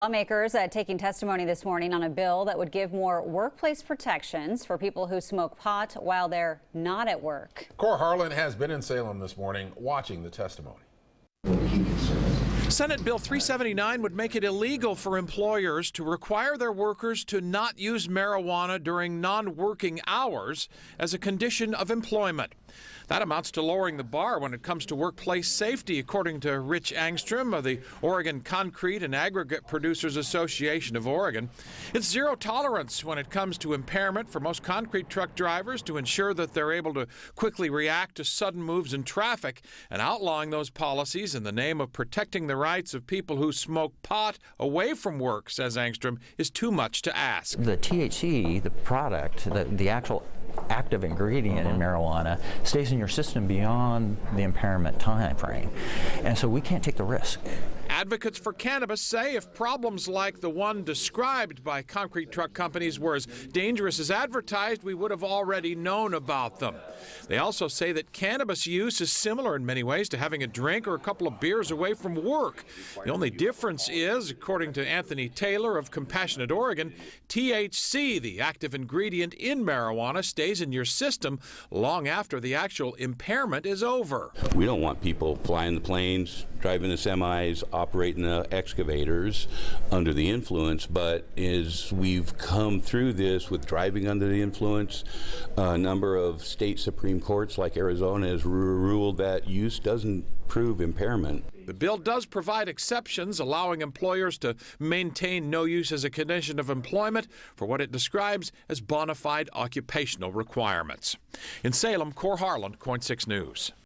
Lawmakers taking testimony this morning on a bill that would give more workplace protections for people who smoke pot while they're not at work. Cor Harlan has been in Salem this morning watching the testimony. Senate Bill 379 would make it illegal for employers to require their workers to not use marijuana during non-working hours as a condition of employment. That amounts to lowering the bar when it comes to workplace safety, according to Rich Angstrom of the Oregon Concrete and Aggregate Producers Association of Oregon. It's zero tolerance when it comes to impairment for most concrete truck drivers to ensure that they're able to quickly react to sudden moves in traffic, and outlawing those policies in the name of protecting the rights of people who smoke pot away from work, says Angstrom, is too much to ask. The THC, the product, the actual active ingredient in marijuana, stays in your system beyond the impairment time frame. And so we can't take the risk. Advocates for cannabis say if problems like the one described by concrete truck companies were as dangerous as advertised, we would have already known about them. They also say that cannabis use is similar in many ways to having a drink or a couple of beers away from work. The only difference is, according to Anthony Taylor of Compassionate Oregon, THC, the active ingredient in marijuana, stays in your system long after the actual impairment is over. We don't want people flying the planes, driving the semis, operating the excavators under the influence, but as we've come through this with driving under the influence, a number of state Supreme Courts like Arizona has ruled that use doesn't prove impairment. The bill does provide exceptions, allowing employers to maintain no use as a condition of employment for what it describes as bona fide occupational requirements. In Salem, Cor Harlan, KOIN 6 News.